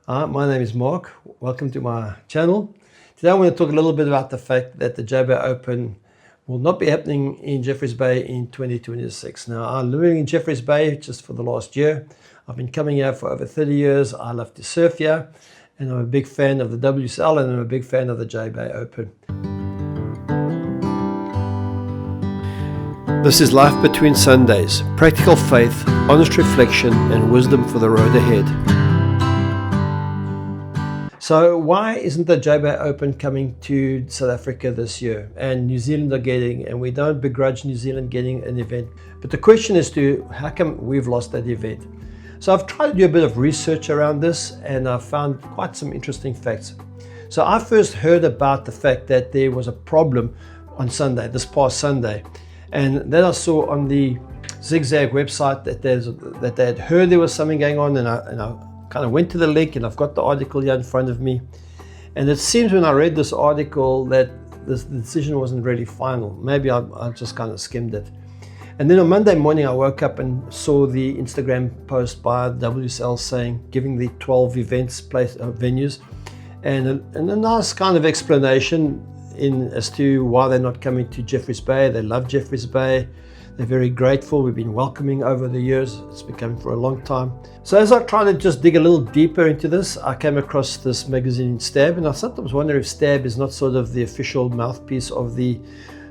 Hi, my name is Mark. Welcome to my channel. Today I want to talk a little bit about the fact that the JBay Open will not be happening in Jeffreys Bay in 2026. Now, I'm living in Jeffreys Bay just for the last year. I've been coming here for over 30 years. I love to surf here, and I'm a big fan of the WSL, and I'm a big fan of the JBay Open. This is Life Between Sundays, practical faith, honest reflection, and wisdom for the road ahead. So why isn't the JBay Open coming to South Africa this year? And New Zealand are getting, and we don't begrudge New Zealand getting an event. But the question is how come we've lost that event? So I've tried to do a bit of research around this, and I've found quite some interesting facts. So I first heard about the fact that there was a problem on Sunday, this past Sunday. And then I saw on the Zigzag website that they had heard there was something going on, and I kind of went to the link, and I've got the article here in front of me. And it seems when I read this article that the decision wasn't really final. Maybe I just kind of skimmed it. And then on Monday morning, I woke up and saw the Instagram post by WSL saying, giving the 12 events venues, and a nice kind of explanation as to why they're not coming to Jeffreys Bay. They love Jeffreys Bay. They're very grateful. We've been welcoming over the years. It's been coming for a long time. So as I tried to just dig a little deeper into this, I came across this magazine Stab, and I sometimes wonder if Stab is not sort of the official mouthpiece of the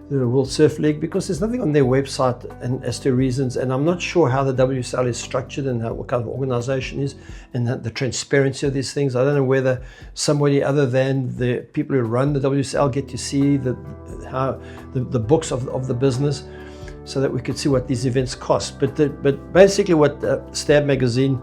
World Surf League, because there's nothing on their website as to reasons, and I'm not sure how the WSL is structured and what kind of organization is, and the transparency of these things. I don't know whether somebody other than the people who run the WSL get to see the books of the business, so that we could see what these events cost. But basically what Stab magazine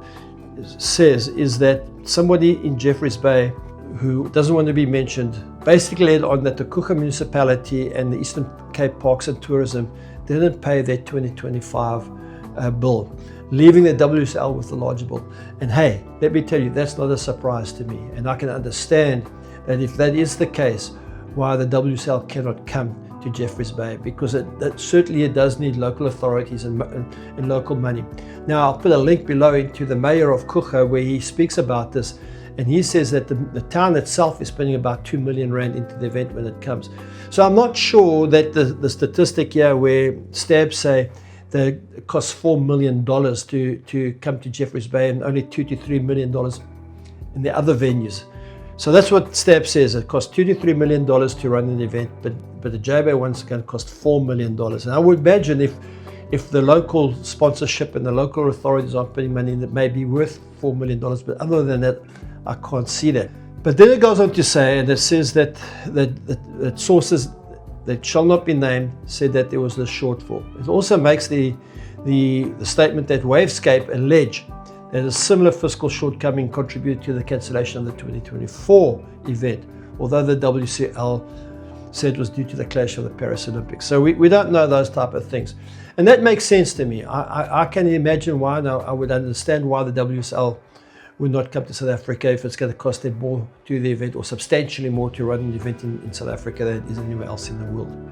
says is that somebody in Jeffreys Bay who doesn't want to be mentioned basically led on that the Kucha municipality and the Eastern Cape Parks and Tourism didn't pay their 2025 bill, leaving the WSL with the larger bill. And hey, let me tell you, that's not a surprise to me. And I can understand that if that is the case, why the WSL cannot come to Jeffreys Bay, because it certainly does need local authorities and local money. Now, I'll put a link below into the mayor of Kucha where he speaks about this, and he says that the town itself is spending about 2 million rand into the event when it comes. So I'm not sure that the statistic here where Stab say that it costs $4 million to come to Jeffreys Bay and only $2 to $3 million in the other venues. So that's what Stab says. It costs $2 to $3 million to run an event, but the JBay one's going to cost $4 million. And I would imagine if the local sponsorship and the local authorities aren't putting money in, it may be worth $4 million. But other than that, I can't see that. But then it goes on to say, and it says that sources that shall not be named said that there was a shortfall. It also makes the statement that Waves.It allege that a similar fiscal shortcoming contributed to the cancellation of the 2024 event, although the WCL said it was due to the clash of the Paris Olympics. So we don't know those type of things. And that makes sense to me. I can imagine why. Now, I would understand why the WSL would not come to South Africa if it's going to cost them more to do the event, or substantially more to run an event in South Africa than it is anywhere else in the world.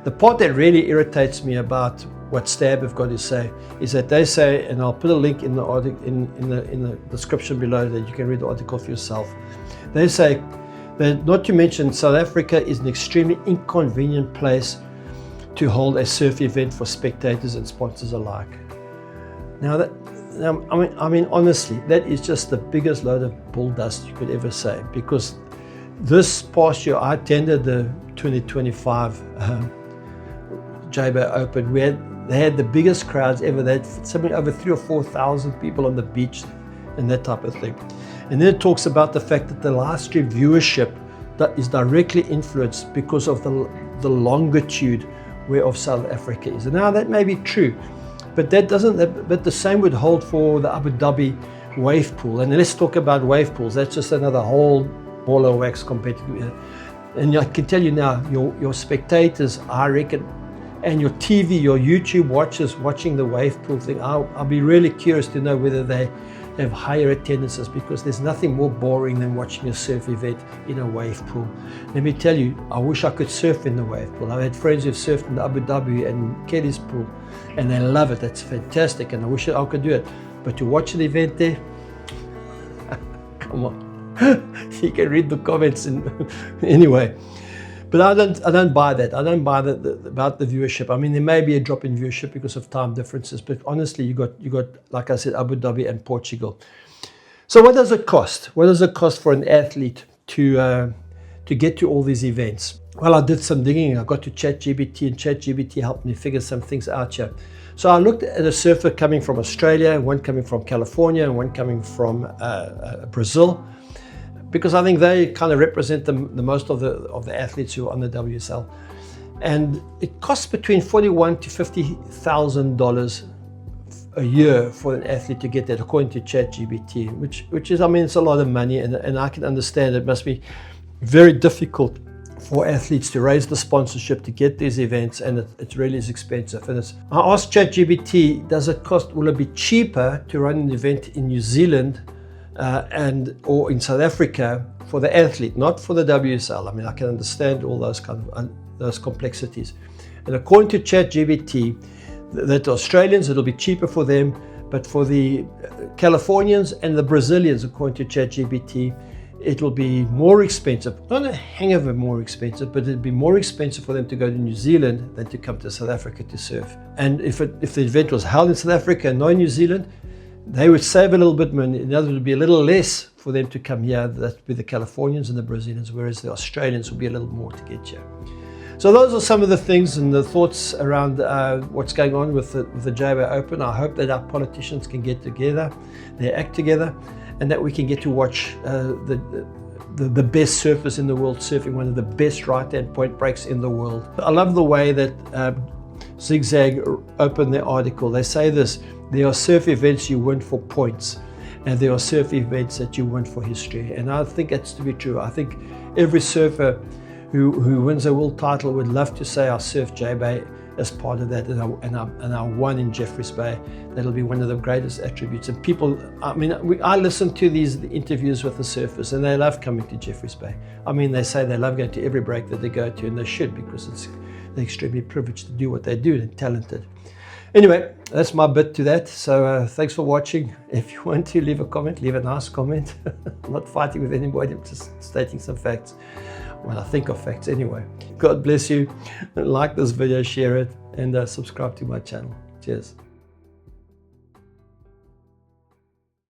The part that really irritates me about what Stab have got to say is that they say, and I'll put a link in the article in the description below that you can read the article for yourself. They say that, not to mention, South Africa is an extremely inconvenient place to hold a surf event for spectators and sponsors alike. Now I mean honestly, that is just the biggest load of bull dust you could ever say, because this past year I attended the 2025 JBay Open. They had the biggest crowds ever. They had something over 3,000 or 4,000 people on the beach and that type of thing. And then it talks about the fact that the live stream viewership that is directly influenced because of the longitude whereof South Africa is. And now that may be true, but but the same would hold for the Abu Dhabi wave pool. And let's talk about wave pools. That's just another whole ball of wax compared to, and I can tell you now, your spectators, I reckon, and your TV, your YouTube watchers watching the wave pool thing, I'll be really curious to know whether they have higher attendances, because there's nothing more boring than watching a surf event in a wave pool. Let me tell you, I wish I could surf in the wave pool. I've had friends who've surfed in the Abu Dhabi and Kelly's pool, and they love it. That's fantastic, and I wish I could do it. But to watch an event there, Come on. You can read the comments anyway. But I don't buy that. I don't buy that about the viewership. I mean, there may be a drop in viewership because of time differences, but honestly, you got like I said, Abu Dhabi and Portugal. So what does it cost? What does it cost for an athlete to get to all these events? Well, I did some digging. I got to ChatGPT, and ChatGPT helped me figure some things out here. So I looked at a surfer coming from Australia, one coming from California, and one coming from Brazil, because I think they kind of represent the most of the athletes who are on the WSL. And it costs between $41,000 to $50,000 a year for an athlete to get that, according to ChatGPT, which is, I mean, it's a lot of money, and I can understand it must be very difficult for athletes to raise the sponsorship to get these events, and it really is expensive. And I asked ChatGPT, will it be cheaper to run an event in New Zealand or in South Africa for the athlete, not for the WSL? I mean, I can understand all those those complexities. And according to ChatGPT, that Australians, it'll be cheaper for them, but for the Californians and the Brazilians, according to ChatGPT, it'll be more expensive. Not a hang of it more expensive, but it'll be more expensive for them to go to New Zealand than to come to South Africa to surf. And if the event was held in South Africa and not in New Zealand, they would save a little bit money. In other words, it would be a little less for them to come here. That would be the Californians and the Brazilians, whereas the Australians would be a little more to get here. So those are some of the things and the thoughts around what's going on with the JBay Open. I hope that our politicians can get together, they act together, and that we can get to watch the best surfers in the world surfing one of the best right-hand point breaks in the world. I love the way that Zigzag opened their article. They say this: there are surf events you win for points, and there are surf events that you win for history. And I think that's to be true. I think every surfer who wins a world title would love to say, I surfed JBay as part of that, and I won in Jeffreys Bay. That'll be one of the greatest attributes. And people, I mean, I listen to the interviews with the surfers, and they love coming to Jeffreys Bay. I mean, they say they love going to every break that they go to, and they should, because they're extremely privileged to do what they do and talented. Anyway, that's my bit to that. So thanks for watching. If you want to leave a comment, leave a nice comment. I'm not fighting with anybody, I'm just stating some facts. Well, I think of facts anyway. God bless you. Like this video, share it, and subscribe to my channel. Cheers.